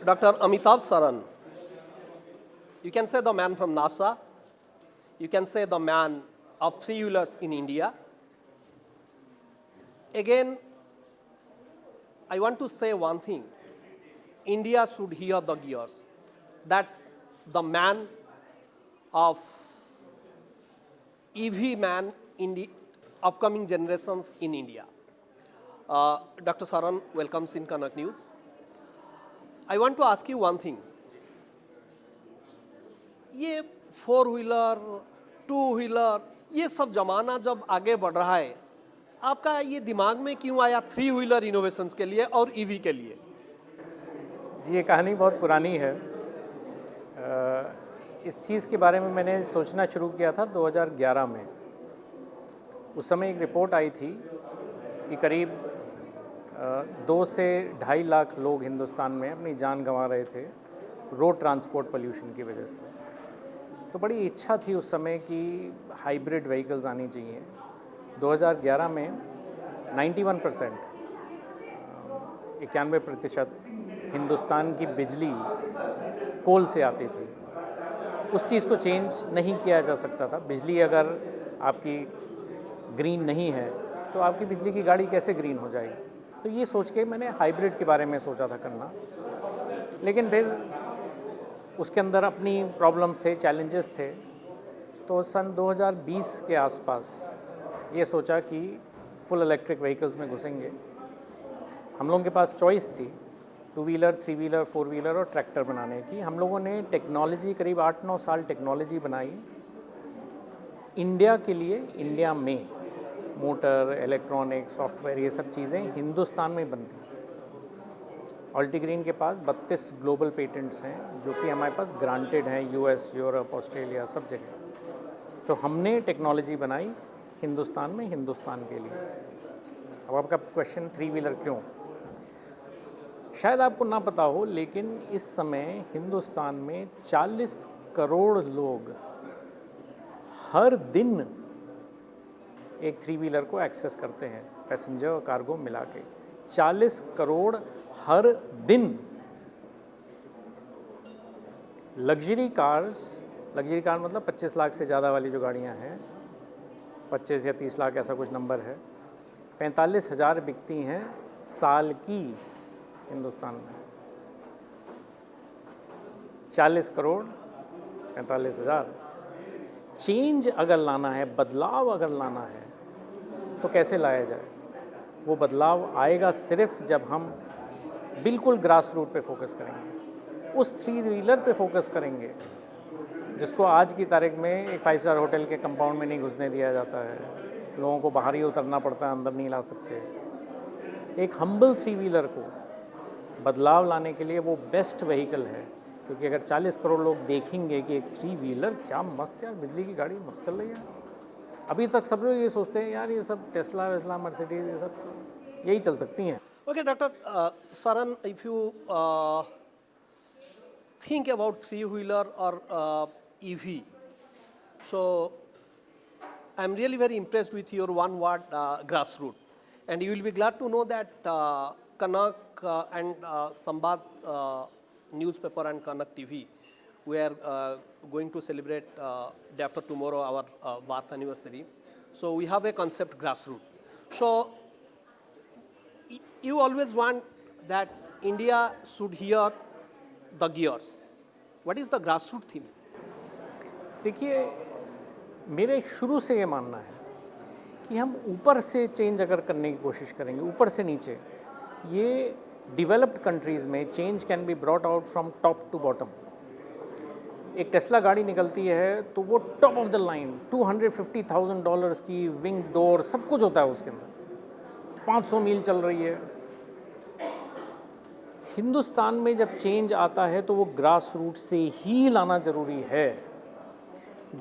Dr. Amitabh Saran, you can say the man from NASA, you can say the man of three-wheelers in India. Again, I want to say one thing. India should hear the gears that the man of EV man in the upcoming generations in India. Dr. Saran welcomes in Kanak News. I want to ask you one thing. ये four wheeler, two wheeler, ये सब जमाना जब आगे बढ़ रहा है, आपका ये दिमाग में क्यों आया थ्री व्हीलर इनोवेशंस के लिए और ईवी के लिए? जी, ये कहानी बहुत पुरानी है। इस चीज़ के बारे में मैंने सोचना शुरू किया था 2011 में। उस समय एक रिपोर्ट आई थी कि करीब 2 से 2.5 लाख लोग हिंदुस्तान में अपनी जान गंवा रहे थे रोड ट्रांसपोर्ट पोल्यूशन की वजह से। तो बड़ी इच्छा थी उस समय कि हाइब्रिड व्हीकल्स आनी चाहिए। 2011 में 91%, 91% हिंदुस्तान की बिजली कोल से आती थी। उस चीज़ को चेंज नहीं किया जा सकता था। बिजली अगर आपकी ग्रीन नहीं है तो आपकी बिजली की गाड़ी कैसे ग्रीन हो जाएगी। तो ये सोच के मैंने हाइब्रिड के बारे में सोचा था करना, लेकिन फिर उसके अंदर अपनी प्रॉब्लम्स थे, चैलेंजेस थे। तो सन 2020 के आसपास ये सोचा कि फुल इलेक्ट्रिक व्हीकल्स में घुसेंगे। हम लोगों के पास चॉइस थी 2 व्हीलर, 3 व्हीलर, 4 व्हीलर और ट्रैक्टर बनाने की। हम लोगों ने टेक्नोलॉजी करीब 8-9 साल टेक्नोलॉजी बनाई इंडिया के लिए। इंडिया में मोटर, इलेक्ट्रॉनिक, सॉफ्टवेयर, ये सब चीज़ें हिंदुस्तान में बनती। ऑल्टीग्रीन के पास 32 ग्लोबल पेटेंट्स हैं जो कि हमारे पास ग्रांटेड हैं यूएस, यूरोप, ऑस्ट्रेलिया, सब जगह। तो हमने टेक्नोलॉजी बनाई हिंदुस्तान में, हिंदुस्तान के लिए। अब आपका क्वेश्चन 3 व्हीलर क्यों, शायद आपको ना पता हो, लेकिन इस समय हिंदुस्तान में 40 करोड़ लोग हर दिन एक 3 व्हीलर को एक्सेस करते हैं, पैसेंजर और कार्गो मिला के। 40 करोड़ हर दिन। लग्जरी कार मतलब 25 लाख से ज़्यादा वाली जो गाड़ियां हैं, 25 या 30 लाख ऐसा कुछ नंबर है, 45,000 बिकती हैं साल की हिंदुस्तान में। 40 करोड़, 45,000। चेंज अगर लाना है, बदलाव अगर लाना है, तो कैसे लाया जाए? वो बदलाव आएगा सिर्फ जब हम बिल्कुल ग्रास रूट पे फोकस करेंगे, उस 3 व्हीलर पे फोकस करेंगे जिसको आज की तारीख में एक 5 स्टार होटल के कंपाउंड में नहीं घुसने दिया जाता है, लोगों को बाहर ही उतरना पड़ता है, अंदर नहीं ला सकते। एक हम्बल 3 व्हीलर को बदलाव लाने के लिए वो बेस्ट व्हीकल है, क्योंकि अगर 40 करोड़ लोग देखेंगे कि एक 3 व्हीलर क्या मस्त यार, बिजली की गाड़ी मस्त चल रही है। अभी तक सब लोग ये सोचते हैं यार ये सब टेस्ला वेस्ला, मर्सिडीज, ये सब यही चल सकती हैं। Okay, Dr. Saran, if you think about three-wheeler or EV, so I'm really very impressed with your one-word grassroots, and you will be glad to know that Kanak and Sambad newspaper and Kanak TV, we are going to celebrate day after tomorrow our birth anniversary. So we have a concept grassroots. So you always want that India should hear the gears. What is the grassroots theme? देखिए, मेरे शुरू से ये मानना है कि हम ऊपर से चेंज अगर करने की कोशिश करेंगे, ऊपर से नीचे, ये डेवलप्ड कंट्रीज़ में change can be brought out from top to bottom. एक टेस्ला गाड़ी निकलती है तो वो टॉप ऑफ द लाइन $250,000 की विंग डोर सब कुछ होता है उसके अंदर, 500 मील चल रही है। हिंदुस्तान में जब चेंज आता है तो वो ग्रास रूट से ही लाना ज़रूरी है।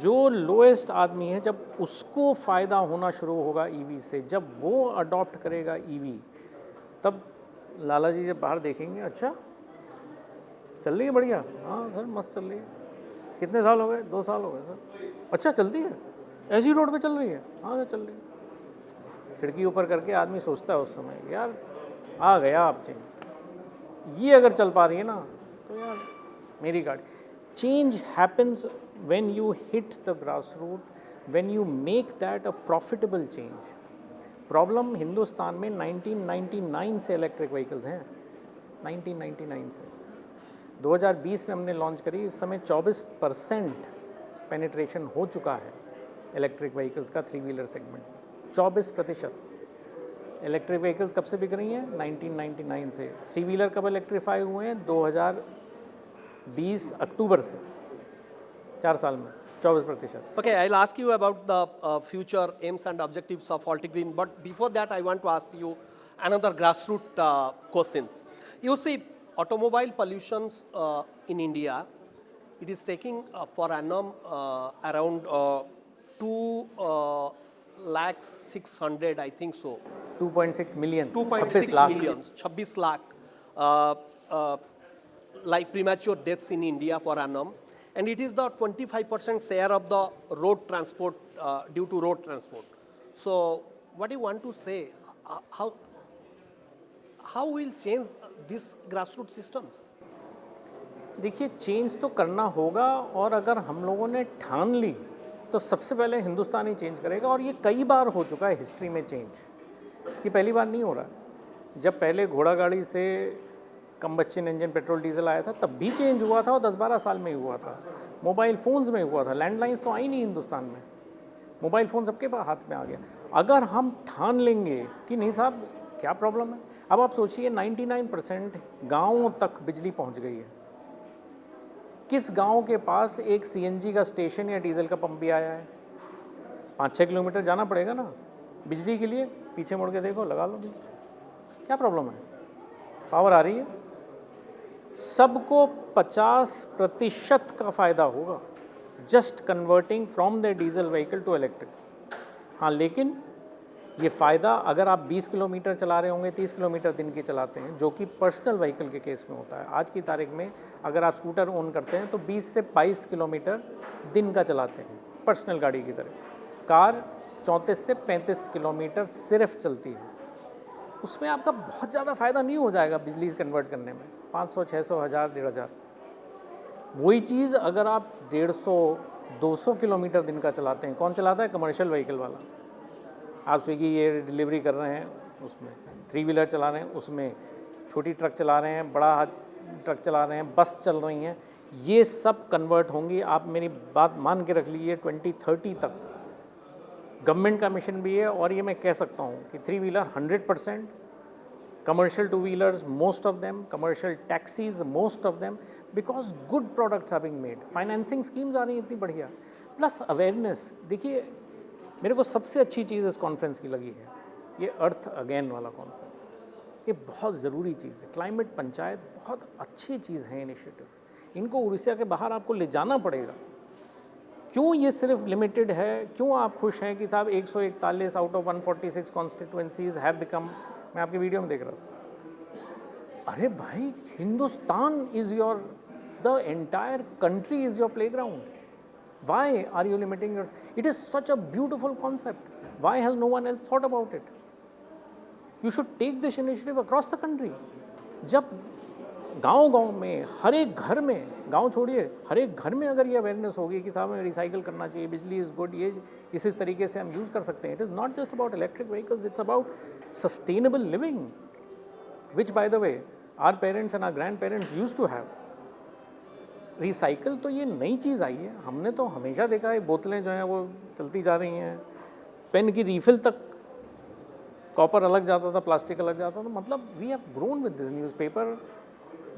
जो लोएस्ट आदमी है, जब उसको फ़ायदा होना शुरू होगा ईवी से, जब वो अडॉप्ट करेगा ईवी, तब लाला जी जब बाहर देखेंगे, अच्छा चल रही है बढ़िया, हाँ सर मस्त चल रही है, कितने साल हो गए? 2 साल हो गए सर। अच्छा चलती है, ऐसी रोड पे चल रही है, हाँ सर चल रही है। खिड़की ऊपर करके आदमी सोचता है उस समय, यार आ गया आप चेंज, ये अगर चल पा रही है ना तो यार मेरी गाड़ी। Change happens when you hit the grass root, when you make that a profitable change. Problem Hindustan में 1999 से इलेक्ट्रिक व्हीकल्स हैं, 1999 से। 2020 में हमने लॉन्च करी, इस समय 24% पेनिट्रेशन हो चुका है इलेक्ट्रिक व्हीकल्स का 3 व्हीलर सेगमेंट, 24%। इलेक्ट्रिक व्हीकल्स कब से बिक रही हैं? 1999 से। 3 व्हीलर कब इलेक्ट्रीफाई हुए हैं? 2020 अक्टूबर से, 4 साल में 24%। Okay, I'll ask you about the future aims and objectives of Altigreen, but before that, I want to ask you another grassroots questions. You see, automobile pollutions in India, it is taking for annum around 2,600,000, I think so. 2.6 million, 2.6 lakh. million, 26 lakh like premature deaths in India for annum, and it is the 25% share of the road transport due to road transport. So, what do you want to say? How will change these grassroots systems? देखिए, change तो करना होगा, और अगर हम लोगों ने ठान ली तो सबसे पहले हिंदुस्तान ही चेंज करेगा। और ये कई बार हो चुका है हिस्ट्री में चेंज, ये पहली बार नहीं हो रहा। जब पहले घोड़ा गाड़ी से कंबस्चन इंजन पेट्रोल डीजल आया था तब भी चेंज हुआ था, और 10-12 साल में ही हुआ था। मोबाइल फ़ोन्स में हुआ था, लैंडलाइंस तो आई नहीं हिंदुस्तान में, मोबाइल फ़ोन सबके पास हाथ में आ गया। अगर हम ठान लेंगे कि नहीं साहब क्या प्रॉब्लम है, अब आप सोचिए 99% गाँवों तक बिजली पहुँच गई है। किस गांव के पास एक सीएनजी का स्टेशन या डीजल का पंप भी आया है? 5-6 किलोमीटर जाना पड़ेगा ना बिजली के लिए। पीछे मुड़ के देखो, लगा लो बिजली, क्या प्रॉब्लम है? पावर आ रही है, सबको 50% का फ़ायदा होगा just converting from the diesel vehicle to electric. हाँ, लेकिन ये फ़ायदा अगर आप 20 किलोमीटर चला रहे होंगे, 30 किलोमीटर दिन के चलाते हैं, जो कि पर्सनल व्हीकल के केस में होता है। आज की तारीख में अगर आप स्कूटर ओन करते हैं तो 20 से 22 किलोमीटर दिन का चलाते हैं पर्सनल गाड़ी की तरह। कार 34 से 35 किलोमीटर सिर्फ चलती है। उसमें आपका बहुत ज़्यादा फ़ायदा नहीं हो जाएगा बिजली कन्वर्ट करने में, 500, 600, 1000, 1500। वही चीज़ अगर आप 150-200 किलोमीटर दिन का चलाते हैं, कौन चलाता है? कमर्शियल व्हीकल वाला। आप स्विगी ये डिलीवरी कर रहे हैं उसमें, 3 व्हीलर चला रहे हैं उसमें, छोटी ट्रक चला रहे हैं, बड़ा ट्रक चला रहे हैं, बस चल रही हैं, ये सब कन्वर्ट होंगी। आप मेरी बात मान के रख लीजिए 2030 तक गवर्नमेंट का मिशन भी है। और ये मैं कह सकता हूँ कि 3 wheeler 100%, commercial 2 wheelers most of them, commercial taxis most of them, because good products are being made. Financing schemes आ रही हैं इतनी बढ़िया, प्लस अवेयरनेस। देखिए, मेरे को सबसे अच्छी चीज़ इस कॉन्फ्रेंस की लगी है ये अर्थ अगेन वाला कॉन्सेप्ट। ये बहुत ज़रूरी चीज़ है। क्लाइमेट पंचायत बहुत अच्छी चीज़ है, इनिशिएटिव्स, इनको उड़ीसा के बाहर आपको ले जाना पड़ेगा। क्यों ये सिर्फ लिमिटेड है? क्यों आप खुश हैं कि साहब 141 out of 146 constituencies have become, मैं आपकी वीडियो में देख रहा था। अरे भाई, Hindustan is your, the entire country is your playground. Why are you limiting yours? It is such a beautiful concept. Why has no one else thought about it? You should take this initiative across the country. जब गांव-गांव में, हर एक घर में, गांव छोड़िए, हर एक घर में अगर ये अवेयरनेस होगी कि साहब हमें रिसाइकिल करना चाहिए, बिजली इज़ गुड, ये इसी तरीके से हम यूज़ कर सकते हैं। It is not just about electric vehicles, it's about sustainable living, which by the way our parents and our grand parents used to have. Recycle तो ये नई चीज़ आई है, हमने तो हमेशा देखा है बोतलें जो हैं वो चलती जा रही हैं, पेन की रीफिल तक कॉपर अलग जाता था, प्लास्टिक अलग जाता था। मतलब we have grown with this, newspaper,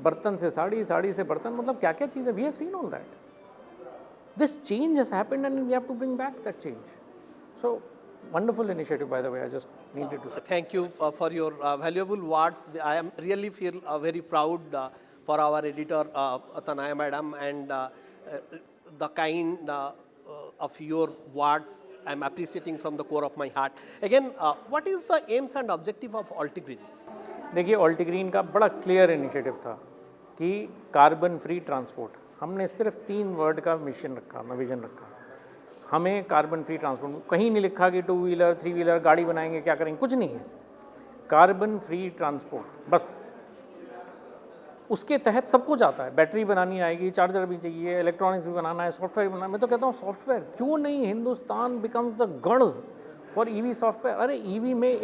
बर्तन से साड़ी, साड़ी से बर्तन, मतलब क्या क्या चीज़ें, we have seen all that. This change has happened and we have to bring back that change. So wonderful initiative, by the way. I just needed to say. Thank you for your valuable words. I am really feel very proud for our editor Tanaya madam, and the kind of your words I am appreciating from the core of my heart. Again, what is the aims and objective of Altigreen? देखिए, ऑल्टीग्रीन का बड़ा clear initiative था कि carbon free transport. हमने सिर्फ 3 word का mission रखा, vision रखा। हमें कार्बन फ्री ट्रांसपोर्ट, कहीं नहीं लिखा कि 2 व्हीलर 3 व्हीलर गाड़ी बनाएंगे, क्या करेंगे, कुछ नहीं है। Carbon free transport bus. उसके तहत सब कुछ आता है, बैटरी बनानी आएगी, चार्जर भी चाहिए, इलेक्ट्रॉनिक्स भी बनाना है, सॉफ्टवेयर भी बनाना है। मैं तो कहता हूँ सॉफ्टवेयर क्यों नहीं, हिंदुस्तान बिकम्स द गढ़ फॉर ईवी सॉफ्टवेयर। अरे ईवी में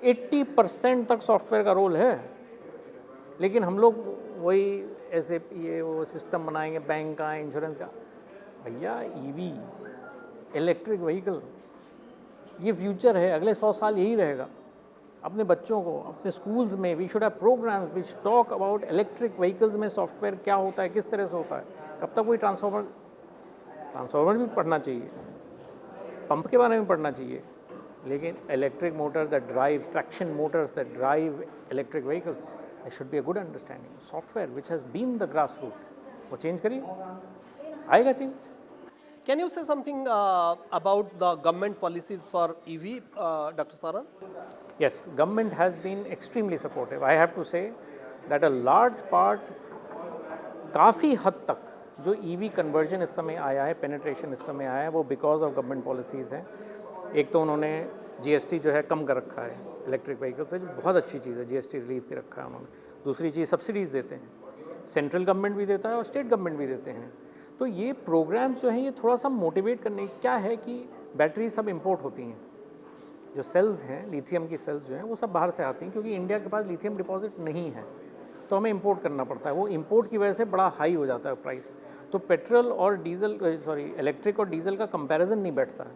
80% तक सॉफ्टवेयर का रोल है, लेकिन हम लोग वही ऐसे ये वो सिस्टम बनाएंगे बैंक का, इंश्योरेंस का। भैया ईवी, इलेक्ट्रिक व्हीकल, ये फ्यूचर है, अगले 100 साल यही रहेगा। अपने बच्चों को अपने स्कूल्स में we should have programmes which talk about electric vehicles में सॉफ्टवेयर क्या होता है, किस तरह से होता है। कब तक कोई ट्रांसफार्मर भी पढ़ना चाहिए, पंप के बारे में पढ़ना चाहिए, लेकिन electric motor that drive, traction Motors that drive electric vehicles, there should be a good understanding. Software which has been the grassroots, वो चेंज करिए, आएगा change. Can you say something about the government policies for EV, Dr. Saran? Yes, government has been extremely supportive. I have to say that a large part, काफ़ी हद तक जो EV conversion इस समय आया है, पेनिट्रेशन इस समय आया है, वो बिकॉज ऑफ गवर्नमेंट पॉलिसीज़ हैं। एक तो उन्होंने GST जो है कम कर रखा है इलेक्ट्रिक व्हीकल पे, जो बहुत अच्छी चीज़ है, GST रिलीफ दे रखा है उन्होंने। दूसरी चीज़ सब्सिडीज़ देते हैं, सेंट्रल गवर्नमेंट भी देता है और स्टेट गवर्नमेंट भी देते हैं। तो ये प्रोग्राम्स जो हैं ये थोड़ा सा मोटिवेट करने, क्या है कि बैटरी सब इंपोर्ट होती हैं, जो सेल्स हैं लिथियम की सेल्स जो हैं वो सब बाहर से आती हैं, क्योंकि इंडिया के पास लिथियम डिपॉजिट नहीं है, तो हमें इंपोर्ट करना पड़ता है। वो इंपोर्ट की वजह से बड़ा हाई हो जाता है प्राइस, तो पेट्रोल और डीजल इलेक्ट्रिक और डीजल का कंपैरिजन नहीं बैठता है,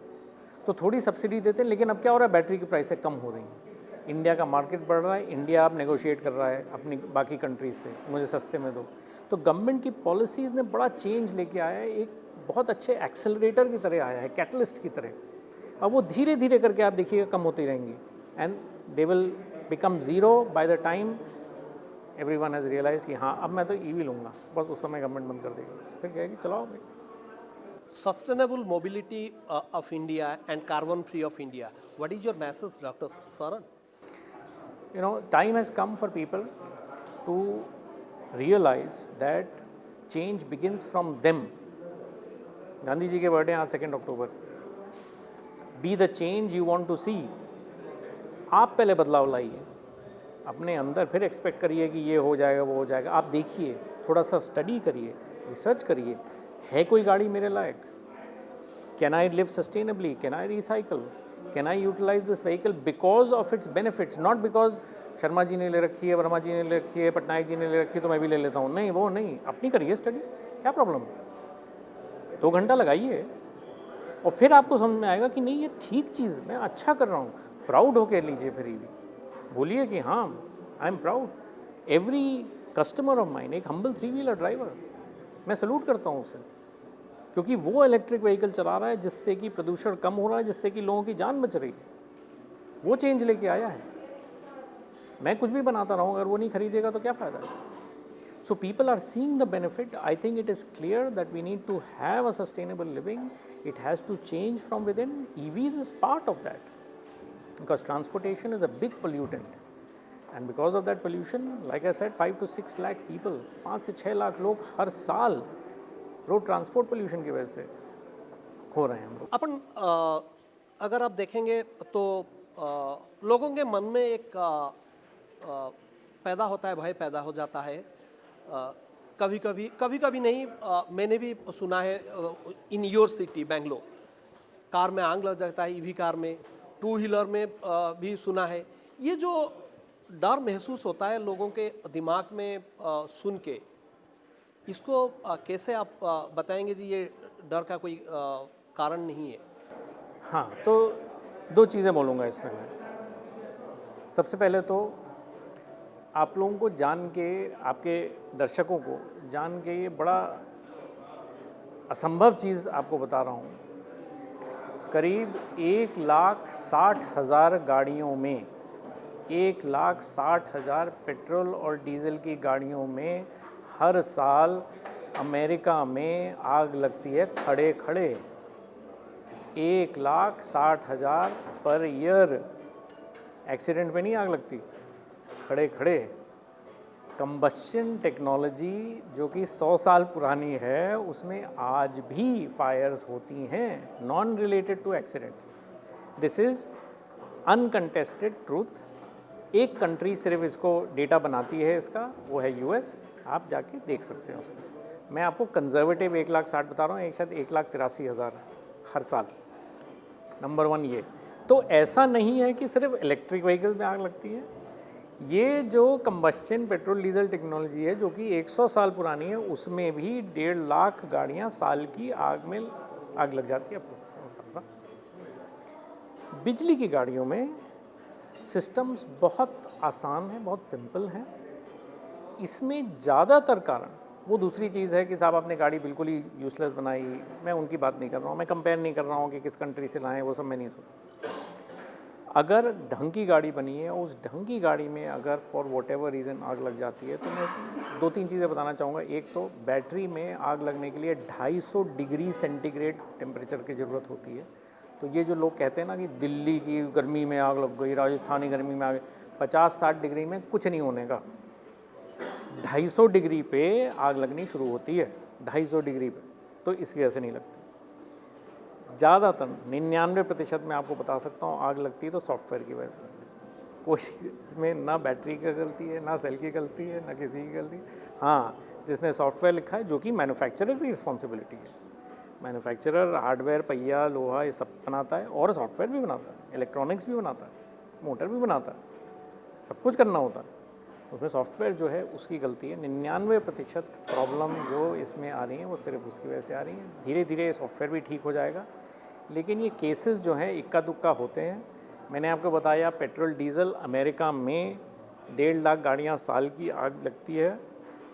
तो थोड़ी सब्सिडी देते हैं। लेकिन अब क्या हो रहा है, बैटरी की प्राइसें कम हो रही हैं, इंडिया का मार्केट बढ़ रहा है, इंडिया अब नेगोशिएट कर रहा है अपनी बाकी कंट्रीज से, मुझे सस्ते में दो। तो गवर्नमेंट की पॉलिसीज़ ने बड़ा चेंज लेके आया है, एक बहुत अच्छे एक्सेलरेटर की तरह आया है, कैटलिस्ट की तरह। अब वो धीरे धीरे करके आप देखिएगा कम होती रहेंगी, and they will become zero by the time everyone has realise कि हाँ अब मैं तो ईवी लूँगा, बस उस समय गवर्नमेंट बंद कर देगी, फिर कहेगी चलाओ भाई। Sustainable mobility of India and carbon free of India. What is your message, Dr. Saran? You know, time has come for people to realize that change begins from them. Gandhi ji के बर्थडे आज 2 अक्टूबर। Be the change you want to see. आप पहले बदलाव लाइए अपने अंदर, फिर एक्सपेक्ट करिए कि ये हो जाएगा वो हो जाएगा। आप देखिए, थोड़ा सा स्टडी करिए, रिसर्च करिए, है कोई गाड़ी मेरे लायक, can I live sustainably, can I recycle, can I utilise this vehicle because of its benefits, not because Sharma ji ने ले रखी है, वर्मा जी ने ले रखी है, पटनायक जी ने ले रखी है तो मैं भी ले लेता हूँ। नहीं, वो नहीं, अपनी करिए स्टडी, क्या प्रॉब्लम, 2 घंटा लगाइए और फिर आपको समझ में आएगा कि नहीं ये ठीक चीज़, मैं अच्छा कर रहा हूँ। प्राउड होकर लीजिए फिर भी, बोलिए कि हाँ I am proud. Every customer of mine, एक हम्बल 3 व्हीलर ड्राइवर, मैं सल्यूट करता हूँ उसे, क्योंकि वो इलेक्ट्रिक व्हीकल चला रहा है जिससे कि प्रदूषण कम हो रहा है, जिससे कि लोगों की जान बच रही है। वो चेंज लेके आया है। मैं कुछ भी बनाता रहूँ, अगर वो नहीं खरीदेगा तो क्या फ़ायदा है। So people are seeing the benefit. I think it is clear that we need to have a sustainable living. It has to change from with in. EVs is part of that, because transportation is a big pollutant, and because of that pollution, like I said, 5 to 6 lakh people, 5 से 6 लाख लोग हर साल road transport pollution की वजह से खो रहे हैं हम लोग। अपन अगर आप देखेंगे तो लोगों के मन में एक पैदा होता है, भय पैदा हो जाता है। कभी कभी नहीं, मैंने भी सुना है in your city Bangalore, car में आग लग जाता है, EV कार में, 2 व्हीलर में भी सुना है। ये जो डर महसूस होता है लोगों के दिमाग में सुन के, इसको कैसे आप बताएंगे जी ये डर का कोई कारण नहीं है? हाँ, तो 2 चीज़ें बोलूँगा इसमें मैं। सबसे पहले तो आप लोगों को जान के, आपके दर्शकों को जान के, ये बड़ा असंभव चीज़ आपको बता रहा हूँ। करीब 1,60,000 गाड़ियों में, 1,60,000 पेट्रोल और डीजल की गाड़ियों में हर साल अमेरिका में आग लगती है खड़े खड़े। 1,60,000 पर ईयर। एक्सीडेंट में नहीं आग लगती, खड़े खड़े। कंबस्शन टेक्नोलॉजी जो कि 100 साल पुरानी है, उसमें आज भी फायर्स होती हैं, non related to accidents. This is uncontested truth. एक कंट्री सिर्फ इसको डेटा बनाती है इसका, वो है यूएस। आप जाके देख सकते हैं उसमें। मैं आपको कंजर्वेटिव 1,60,000 बता रहा हूँ, एक शायद 1,83,000 हर साल। नंबर 1 ये। तो ऐसा नहीं है कि सिर्फ इलेक्ट्रिक व्हीकल में आग लगती है। ये जो कंबस्शन पेट्रोल डीजल टेक्नोलॉजी है जो कि 100 साल पुरानी है, उसमें भी 1.5 लाख गाड़ियाँ साल की आग में आग लग जाती है। बिजली की गाड़ियों में सिस्टम्स बहुत आसान हैं, बहुत सिंपल हैं। इसमें ज़्यादातर कारण वो दूसरी चीज़ है कि साहब आपने गाड़ी बिल्कुल ही यूज़लेस बनाई। मैं उनकी बात नहीं कर रहा हूँ, मैं कंपेयर नहीं कर रहा हूँ कि किस कंट्री से लाएँ, वो सब मैं नहीं सोच। अगर ढंग की गाड़ी बनी है और उस ढंग की गाड़ी में अगर फॉर वॉट एवर रीज़न आग लग जाती है, तो मैं 2-3 चीज़ें बताना चाहूँगा। एक तो बैटरी में आग लगने के लिए 250 डिग्री सेंटीग्रेड टेम्परेचर की ज़रूरत होती है। तो ये जो लोग कहते हैं ना कि दिल्ली की गर्मी में आग लग गई, राजस्थानी गर्मी में आग, 50-60 डिग्री में कुछ नहीं होने का। 250 डिग्री पे आग लगनी शुरू होती है, 250 डिग्री पे, तो इसकी वजह से नहीं लगती। ज़्यादातर 99% मैं आपको बता सकता हूँ आग लगती है तो सॉफ्टवेयर की वजह से लगती है। कोई इसमें ना बैटरी की गलती है, ना सेल की गलती है, ना किसी की गलती है। हाँ, जिसने सॉफ्टवेयर लिखा है, जो कि मैन्युफैक्चरर की रिस्पॉन्सिबिलिटी है। मैन्युफैक्चरर हार्डवेयर, पहिया, लोहा ये सब बनाता है और सॉफ्टवेयर भी बनाता है, इलेक्ट्रॉनिक्स भी बनाता है, मोटर भी बनाता है, सब कुछ करना होता है। उसमें सॉफ्टवेयर जो है उसकी गलती है। 99% प्रॉब्लम जो इसमें आ रही हैं वो सिर्फ उसकी वजह से आ रही हैं। धीरे धीरे सॉफ्टवेयर भी ठीक हो जाएगा, लेकिन ये केसेस जो हैं इक्का दुक्का होते हैं। मैंने आपको बताया पेट्रोल डीजल अमेरिका में 1.5 लाख गाड़ियाँ साल की आग लगती है।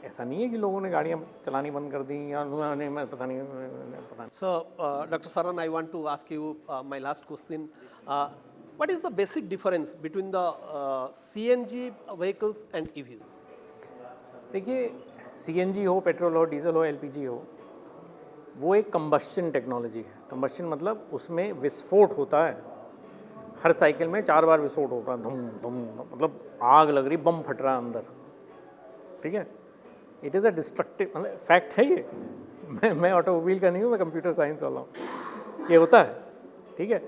ऐसा नहीं है कि लोगों ने गाड़ियाँ चलानी बंद कर दी या उन्होंने पता नहीं। So, Dr. Saran, I want to ask you my last question. What is the basic difference between the CNG vehicles and EVs? देखिए, सीएनजी हो, पेट्रोल हो, डीजल हो, एलपीजी हो, वो एक कंबस्शन टेक्नोलॉजी है। कंबस्शन मतलब उसमें विस्फोट होता है। हर साइकिल में 4 बार विस्फोट होता है, धुम धुम, मतलब आग लग रही, बम फट रहा है अंदर। ठीक है, इट इज़ अ डिस्ट्रक्टिव, मतलब फैक्ट है ये। मैं ऑटोमोबाइल का नहीं हूँ, मैं कंप्यूटर साइंस वाला हूँ। ये होता है, ठीक है।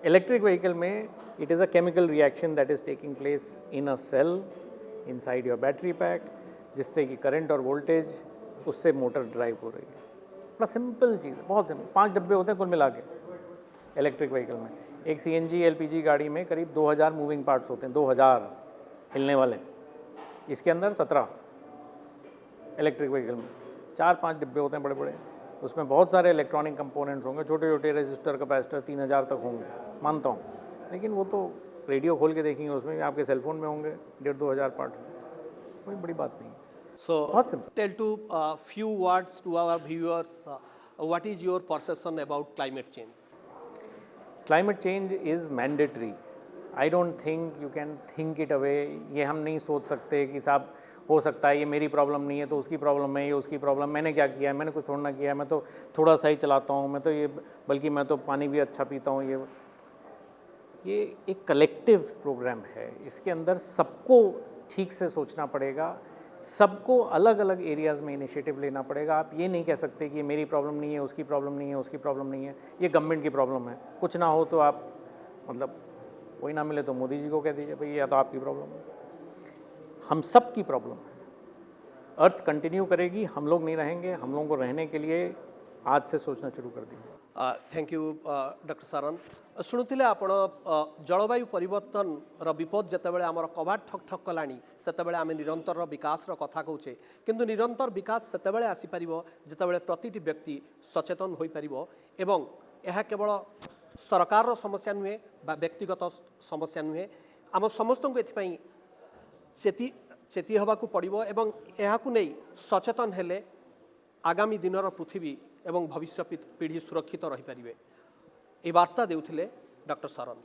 इलेक्ट्रिक व्हीकल में it is a chemical reaction that is taking place in a cell inside your battery pack, जिससे कि करंट और वोल्टेज उससे मोटर ड्राइव हो रही है। बड़ा सिंपल चीज़ है, बहुत सिंपल। 5 डब्बे होते हैं कुल मिला के इलेक्ट्रिक व्हीकल में। एक सीएनजी एलपीजी गाड़ी में करीब 2000 मूविंग पार्ट्स होते हैं, 2000 हिलने वाले। इसके अंदर 17 इलेक्ट्रिक व्हीकल में 4-5 डिब्बे होते हैं बड़े बड़े। उसमें बहुत सारे इलेक्ट्रॉनिक कंपोनेंट्स होंगे, छोटे छोटे रजिस्टर, कैपेसिटर 3000 तक होंगे, मानता हूँ। लेकिन वो तो रेडियो खोल के देखेंगे, उसमें भी आपके सेलफोन में होंगे 1,500-2,000 पार्ट्स। कोई बड़ी बात नहीं। So, बहुत simple. tell to few words to our viewers. What is your perception about climate change? Climate change is mandatory. I don't think you can think it away. ये हम नहीं सोच सकते कि साहब हो सकता है ये मेरी प्रॉब्लम नहीं है तो उसकी प्रॉब्लम है, ये उसकी प्रॉब्लम, मैंने क्या किया है, मैंने कुछ थोड़ा ना किया है, मैं तो थोड़ा सा ही चलाता हूँ, मैं तो ये, बल्कि मैं तो पानी भी अच्छा पीता हूँ। ये एक कलेक्टिव प्रोग्राम है। इसके अंदर सबको ठीक से सोचना पड़ेगा, सबको अलग अलग एरियाज़ में इनिशिएटिव लेना पड़ेगा। आप ये नहीं कह सकते कि ये मेरी प्रॉब्लम नहीं है, उसकी प्रॉब्लम नहीं है, उसकी प्रॉब्लम नहीं है, ये गवर्नमेंट की प्रॉब्लम है। कुछ ना हो तो आप, मतलब कोई ना मिले तो मोदी जी को कह दीजिए भाई या तो आपकी प्रॉब्लम है। हम सब की प्रॉब्लम है। अर्थ कंटिन्यू करेगी, हम लोग नहीं रहेंगे। हम लोगों को रहने के लिए आज से सोचना शुरू कर दीजिए। Thank you doctor Saran. शुणुले आपण जलवायु परिवर्तन विपद जितेबाला आमर कबाट ठक ठक कलानी सेतेबेले आम निरंतर विकास कथा कहूचे, किंतु निरंतर विकास सेतेबेले आसीपार जितेबाला प्रतिटी व्यक्ति सचेतन हो पार एवं यह केवल सरकार समस्या नुहे बा व्यक्तिगत समस्या नुहे, आम समस्त को एथिपाई चेती हवाकू पड़िबो एवं एहाकू नै सचेतन हेले आगामी दिनर पृथ्वी एवं भविष्य पीढ़ी सुरक्षित रही पारिबे। ए वार्ता देउथिले डॉक्टर सारन।